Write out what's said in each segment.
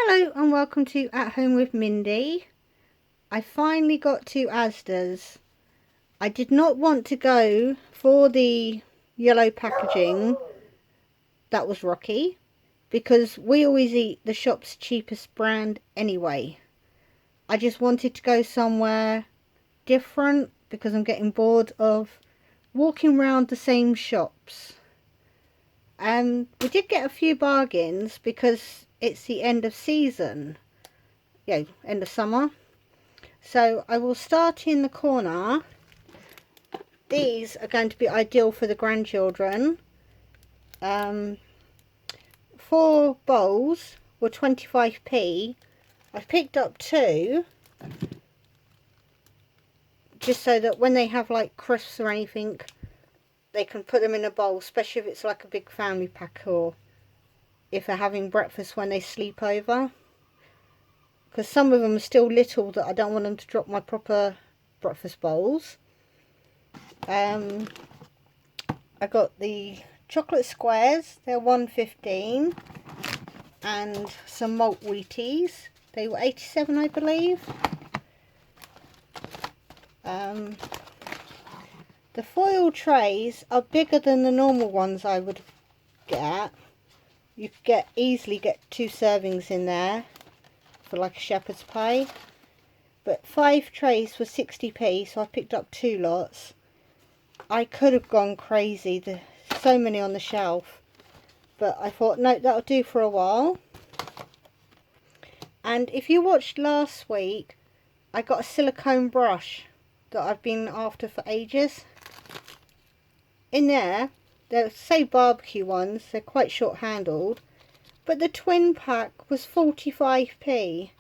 Hello and welcome to At Home with Mindy. I finally got to Asda's. I did not want to go for the yellow packaging that was rocky because we always eat the shop's cheapest brand anyway. I just wanted to go somewhere different because I'm getting bored of walking around the same shops. We did get a few bargains because it's the end of season, end of summer. So I will start in the corner. These are going to be ideal for the grandchildren. 4 bowls were 25p. I've picked up 2 just so that when they have like crisps or anything, they can put them in a bowl, especially if it's like a big family pack or if they're having breakfast when they sleep over. Because some of them are still little that I don't want them to drop my proper breakfast bowls. I got the chocolate squares, they're $1.15, and some malt Wheaties, they were 87 I believe. The foil trays are bigger than the normal ones I would get. You could easily get 2 servings in there for like a shepherd's pie. But 5 trays for 60p, so I picked up 2 lots. I could have gone crazy, there's so many on the shelf. But I thought, no, that'll do for a while. And if you watched last week, I got a silicone brush that I've been after for ages. In there, they're say barbecue ones, they're quite short handled, but the twin pack was 45p.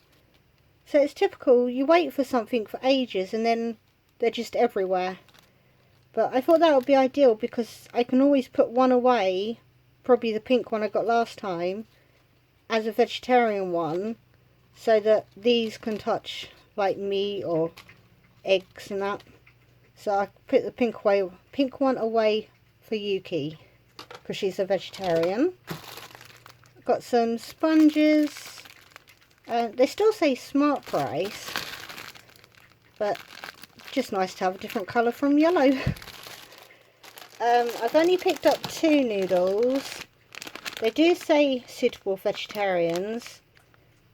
So it's typical, you wait for something for ages and then they're just everywhere. But I thought that would be ideal because I can always put one away, probably the pink one I got last time, as a vegetarian one, so that these can touch like meat or eggs and that. So I put the pink one away for Yuki because she's a vegetarian. I've got some sponges. They still say smart price, but just nice to have a different colour from yellow. I've only picked up 2 noodles. They do say suitable for vegetarians,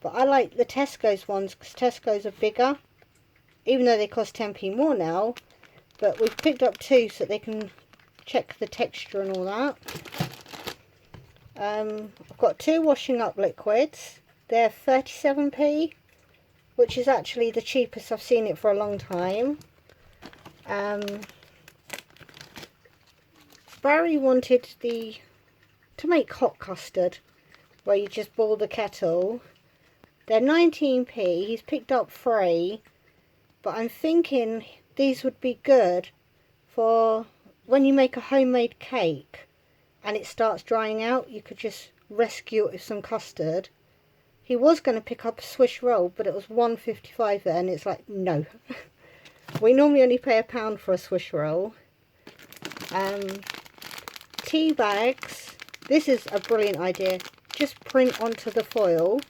but I like the Tesco's ones because Tesco's are bigger, even though they cost 10p more now. But we've picked up 2 so that they can check the texture and all that. I've got 2 washing up liquids. They're 37p, which is actually the cheapest I've seen it for a long time. Barry wanted to make hot custard, where you just boil the kettle. They're 19p. He's picked up 3, but I'm thinking these would be good for when you make a homemade cake and it starts drying out. You could just rescue it with some custard. He was going to pick up a Swiss roll, but it was $1.55 there, and it's like, no. We normally only pay £1 for a Swiss roll. Tea bags. This is a brilliant idea. Just print onto the foil.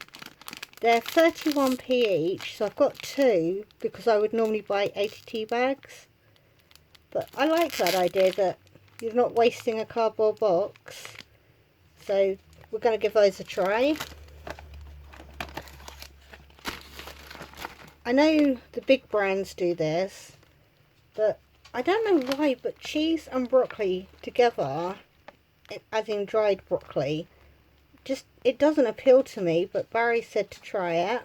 They're 31p each, so I've got 2 because I would normally buy 80 tea bags. But I like that idea that you're not wasting a cardboard box. So we're going to give those a try. I know the big brands do this, but I don't know why, but cheese and broccoli together, as in dried broccoli, it doesn't appeal to me, but Barry said to try it.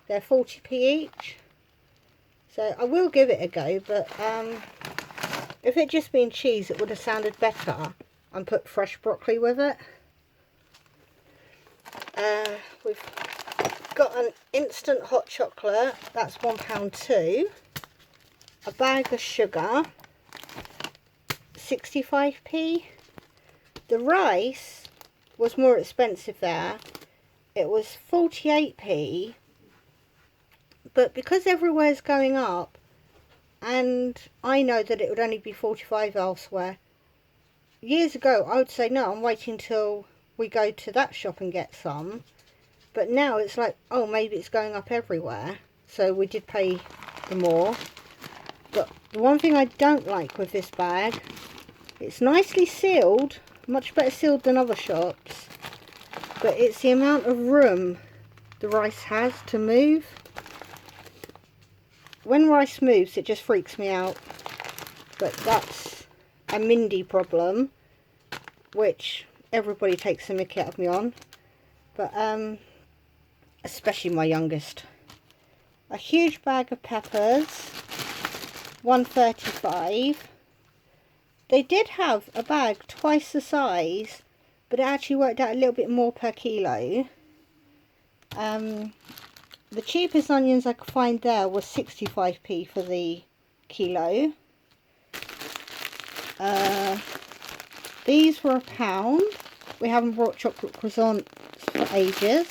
They're 40p each, so I will give it a go. But if it just been cheese, it would have sounded better and put fresh broccoli with it. We've got an instant hot chocolate, that's £1.2. A bag of sugar, 65p. The rice was more expensive there. It was 48p, but because everywhere's going up and I know that it would only be 45 elsewhere, years ago I would say no, I'm waiting till we go to that shop and get some. But now it's like, oh, maybe it's going up everywhere. So we did pay the more. But the one thing I don't like with this bag, it's nicely sealed, much better sealed than other shops, but it's the amount of room the rice has to move. When rice moves, it just freaks me out. But that's a Mindy problem, which everybody takes the mickey out of me on. But especially my youngest. A huge bag of peppers, $1.35. They did have a bag twice the size, but it actually worked out a little bit more per kilo. The cheapest onions I could find there was 65p for the kilo. These were £1. We haven't brought chocolate croissants for ages.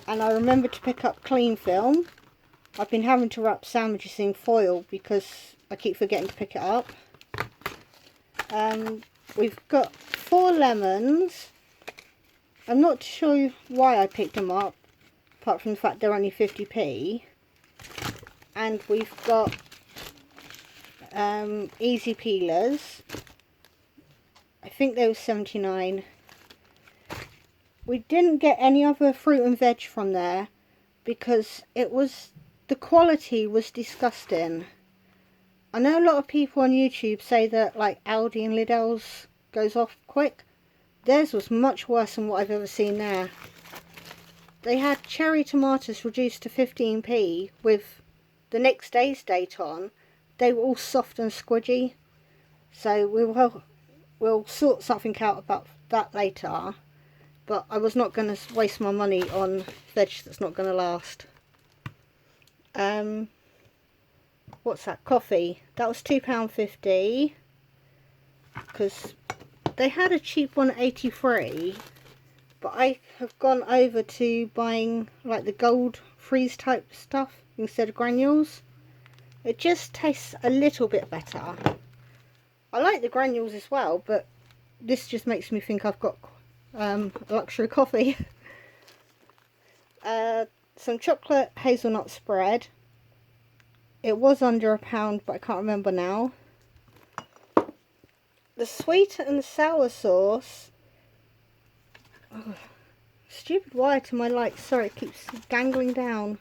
And I remembered to pick up cling film. I've been having to wrap sandwiches in foil because I keep forgetting to pick it up. We've got 4 lemons. I'm not sure why I picked them up, apart from the fact they're only 50p. And we've got easy peelers. I think they were 79. We didn't get any other fruit and veg from there because the quality was disgusting. I know a lot of people on YouTube say that like Aldi and Lidl's goes off quick. Theirs was much worse than what I've ever seen there. They had cherry tomatoes reduced to 15p with the next day's date on. They were all soft and squidgy. So we'll sort something out about that later. But I was not going to waste my money on veg that's not going to last. What's that? Coffee. That was £2.50. Because they had a cheap one at 83. But I have gone over to buying like the gold freeze type stuff instead of granules. It just tastes a little bit better. I like the granules as well, but this just makes me think I've got luxury coffee. Some chocolate hazelnut spread. It was under £1, but I can't remember now. The sweet and sour sauce. Oh, stupid wire to my light. Sorry, it keeps dangling down.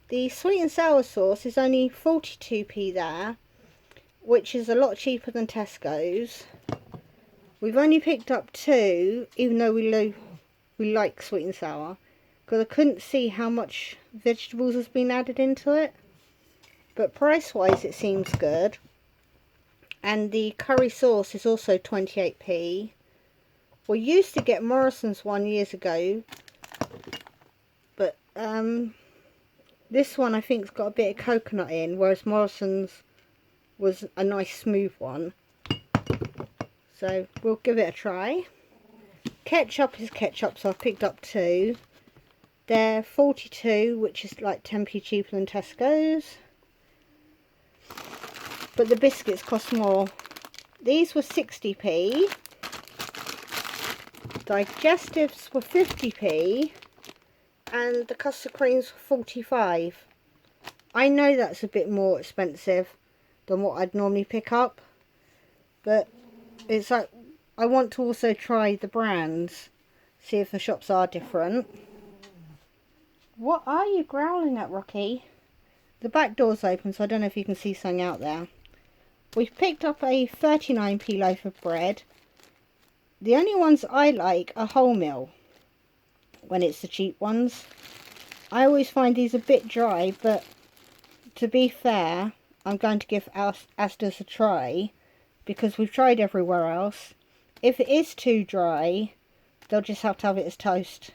The sweet and sour sauce is only 42p there, which is a lot cheaper than Tesco's. We've only picked up 2, even though we like sweet and sour, because I couldn't see how much vegetables has been added into it. But price wise it seems good. And the curry sauce is also 28p. We used to get Morrison's one years ago, but this one I think's got a bit of coconut in, whereas Morrison's was a nice smooth one. So we'll give it a try. Ketchup is ketchup, so I've picked up 2. They're 42, which is like 10p cheaper than Tesco's. But the biscuits cost more. These were 60p. Digestives were 50p. And the custard creams were 45. I know that's a bit more expensive than what I'd normally pick up. But it's like, I want to also try the brands. See if the shops are different. What are you growling at, Rocky? The back door's open, so I don't know if you can see something out there. We've picked up a 39p loaf of bread. The only ones I like are wholemeal, when it's the cheap ones. I always find these a bit dry, but to be fair, I'm going to give Asda's a try, because we've tried everywhere else. If it is too dry, they'll just have to have it as toast.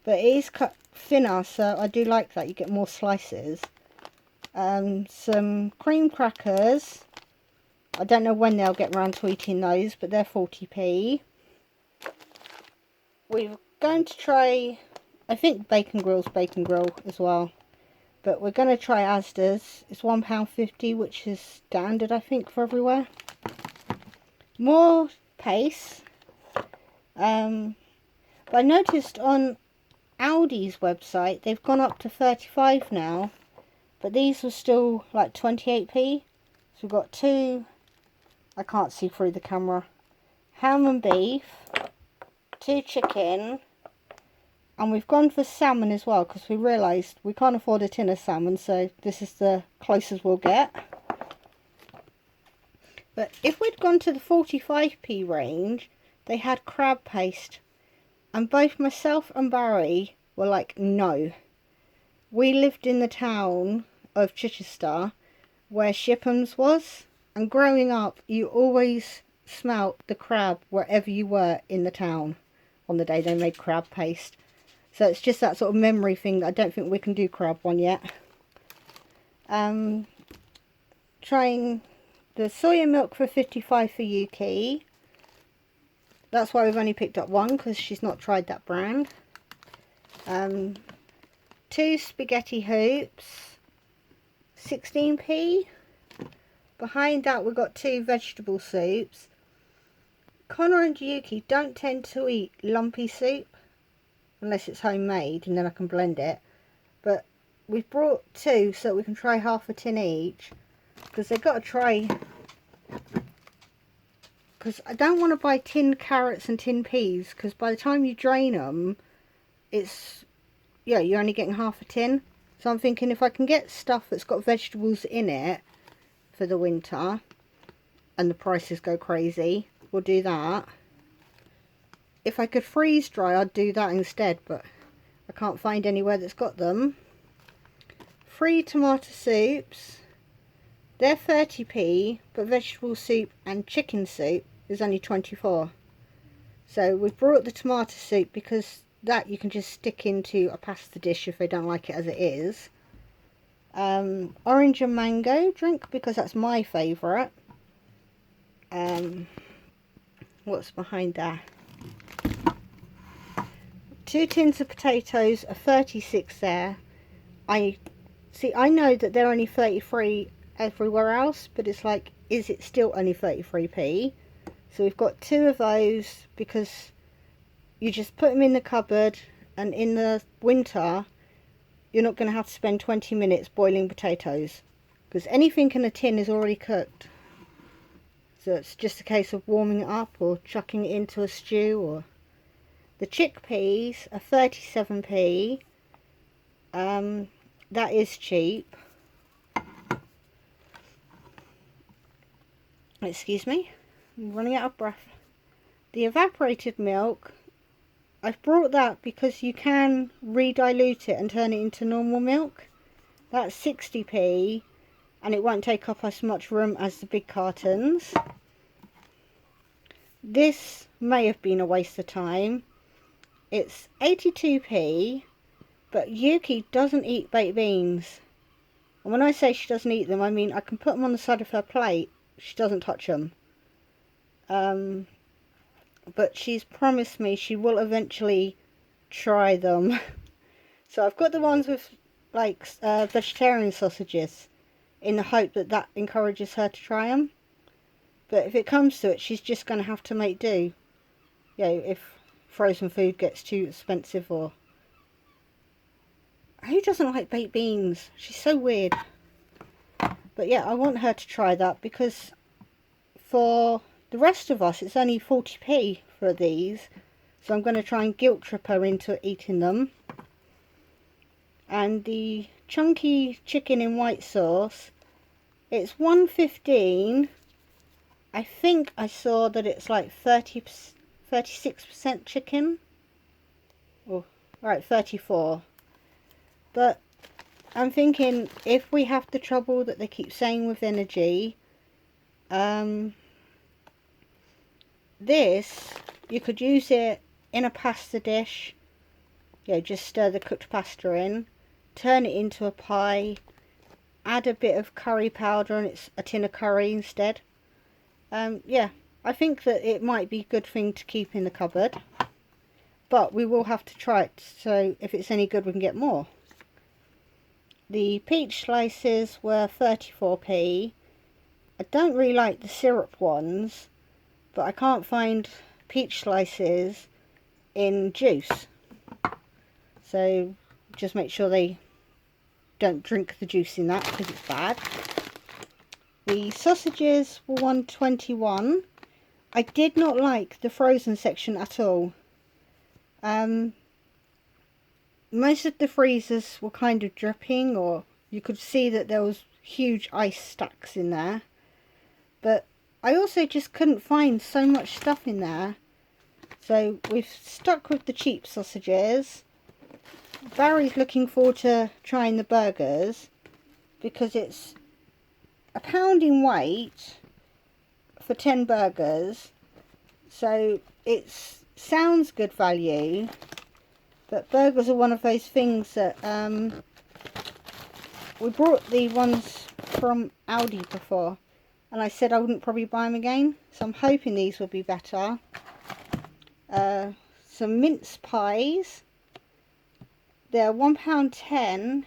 But it is cut thinner, so I do like that. You get more slices. Some cream crackers. I don't know when they'll get around to eating those, but they're 40p. We're going to try, I think Bacon Grill's Bacon Grill as well. But we're going to try Asda's. It's £1.50, which is standard, I think, for everywhere. More paste. But I noticed on Aldi's website they've gone up to 35 now, but these were still like 28p. So we've got two, I can't see through the camera, ham and beef, two chicken, and we've gone for salmon as well because we realised we can't afford a tin of salmon, so this is the closest we'll get. But if we'd gone to the 45p range, they had crab paste, and both myself and Barry were like, no. We lived in the town of Chichester where Shipham's was, and growing up you always smelt the crab wherever you were in the town on the day they made crab paste. So it's just that sort of memory thing that I don't think we can do crab one yet. Trying the soy milk for 55 for Yuki. That's why we've only picked up one, because she's not tried that brand. Two spaghetti hoops, 16p. Behind that we've got two vegetable soups. Connor and Yuki don't tend to eat lumpy soup unless it's homemade, and then I can blend it. But we've brought two so we can try half a tin each, because they've got to try, because I don't want to buy tinned carrots and tinned peas, because by the time you drain them, it's, yeah, you're only getting half a tin. So I'm thinking if I can get stuff that's got vegetables in it for the winter and the prices go crazy, we'll do that. If I could freeze dry, I'd do that instead, but I can't find anywhere that's got them. 3 tomato soups. They're 30p, but vegetable soup and chicken soup is only 24. So we've brought the tomato soup because that you can just stick into a pasta dish if they don't like it as it is. Orange and mango drink because that's my favourite. What's behind there? 2 tins of potatoes are 36 there. I know that they're only 33 everywhere else, but it's like, is it still only 33p? So we've got 2 of those because you just put them in the cupboard, and in the winter you're not going to have to spend 20 minutes boiling potatoes because anything in a tin is already cooked. So it's just a case of warming it up or chucking it into a stew. Or the chickpeas are 37p. That is cheap. Excuse me, I'm running out of breath. The evaporated milk, I've brought that because you can re-dilute it and turn it into normal milk. That's 60p, and it won't take up as much room as the big cartons. This may have been a waste of time. It's 82p, but Yuki doesn't eat baked beans. And when I say she doesn't eat them, I mean I can put them on the side of her plate. She doesn't touch them. But she's promised me she will eventually try them. So I've got the ones with like vegetarian sausages in the hope that that encourages her to try them. But if it comes to it, she's just going to have to make do. You know, if frozen food gets too expensive. Or who doesn't like baked beans? She's so weird. But yeah, I want her to try that because for the rest of us it's only 40p for these. So I'm going to try and guilt trip her into eating them. And the chunky chicken in white sauce, it's $1.15. I think I saw that it's like 36% chicken. Oh, right, 34. But I'm thinking if we have the trouble that they keep saying with energy, this, you could use it in a pasta dish. Yeah, just stir the cooked pasta in, turn it into a pie, add a bit of curry powder, and it's a tin of curry instead. Yeah, I think that it might be a good thing to keep in the cupboard, but we will have to try it, so if it's any good we can get more. The peach slices were 34p. I don't really like the syrup ones, but I can't find peach slices in juice. So just make sure they don't drink the juice in that because it's bad. The sausages were £1.21. I did not like the frozen section at all. Most of the freezers were kind of dripping, or you could see that there was huge ice stacks in there. But I also just couldn't find so much stuff in there. So we've stuck with the cheap sausages. Barry's looking forward to trying the burgers because it's £1 in weight for 10 burgers. So it sounds good value. But burgers are one of those things that we brought the ones from Aldi before, and I said I wouldn't probably buy them again. So I'm hoping these will be better. Some mince pies. They're £1.10,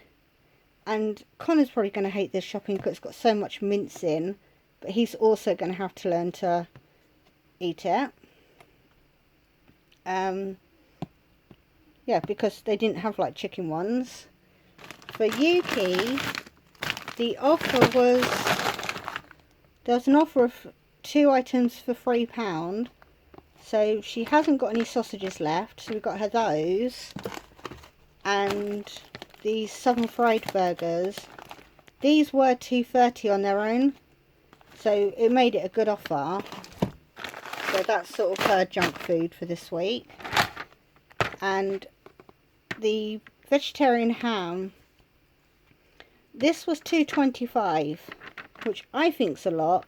and Connor's probably going to hate this shopping because it's got so much mince in, but he's also going to have to learn to eat it. Yeah, because they didn't have like chicken ones. For Yuki, the offer was, there was an offer of 2 items for £3. So she hasn't got any sausages left, so we got her those. And these southern fried burgers. These were £2.30 on their own, so it made it a good offer. So that's sort of her junk food for this week. And the vegetarian ham, this was £2.25, which I think's a lot,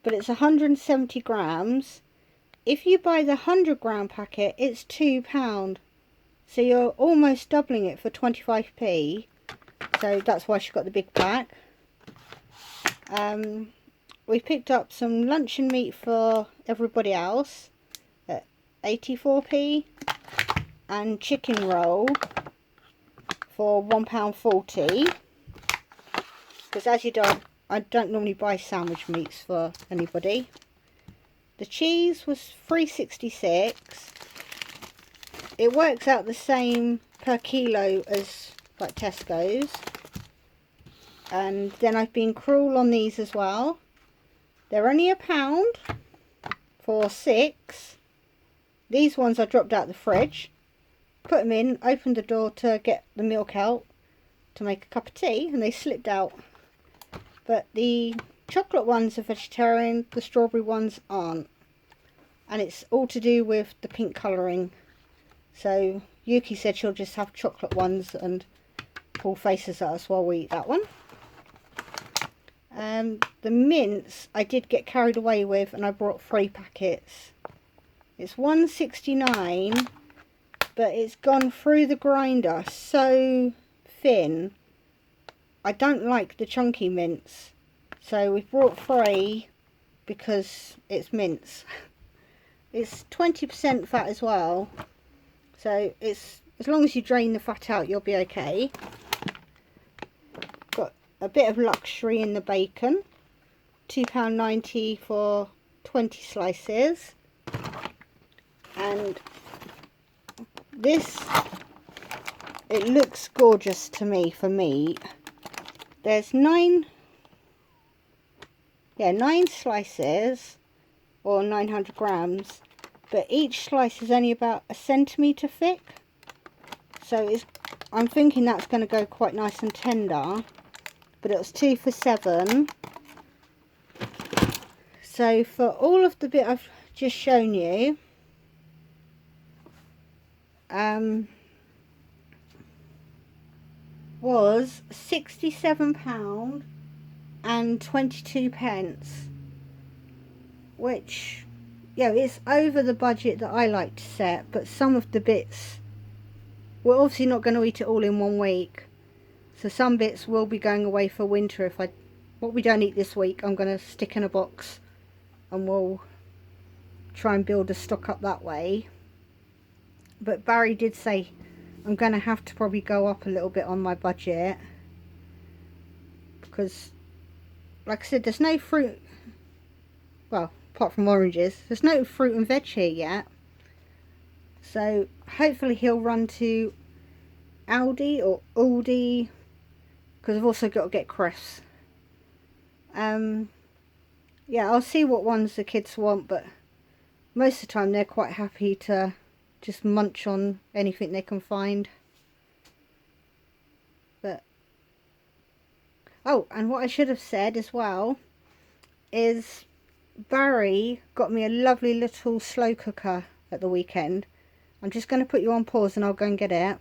but it's 170 grams. If you buy the 100-gram packet, it's £2, so you're almost doubling it for 25p. So that's why she got the big pack. We picked up some luncheon meat for everybody else at 84p. And chicken roll for £1.40, because as you know, I don't normally buy sandwich meats for anybody. The cheese was £3.66. It works out the same per kilo as like Tesco's. And then I've been cruel on these as well. They're only £1 for 6. These ones I dropped out the fridge. Put them in, opened the door to get the milk out to make a cup of tea, and they slipped out. But the chocolate ones are vegetarian, the strawberry ones aren't. And it's all to do with the pink colouring. So Yuki said she'll just have chocolate ones and pull faces at us while we eat that one. The mince I did get carried away with, and I brought 3 packets. It's £1.69. But it's gone through the grinder so thin. I don't like the chunky mince. So we've brought 3 because it's mince. It's 20% fat as well. So it's, as long as you drain the fat out, you'll be okay. Got a bit of luxury in the bacon. £2.90 for 20 slices. And this, it looks gorgeous to me for meat. There's 9 slices, or 900 grams, but each slice is only about 1 centimetre thick. So I'm thinking that's going to go quite nice and tender. But it was 2 for £7. So for all of the bit I've just shown you, was £67 and 22 pence, which, yeah, it's over the budget that I like to set. But some of the bits, we're obviously not going to eat it all in 1 week, so some bits will be going away for winter. What we don't eat this week, I'm going to stick in a box and we'll try and build a stock up that way. But Barry did say I'm going to have to probably go up a little bit on my budget, because like I said, there's no fruit, well, apart from oranges, there's no fruit and veg here yet. So hopefully he'll run to Aldi or Aldi, because I've also got to get crisps. Yeah, I'll see what ones the kids want, but most of the time they're quite happy to just munch on anything they can find. But oh, and what I should have said as well is Barry got me a lovely little slow cooker at the weekend. I'm just going to put you on pause and I'll go and get it.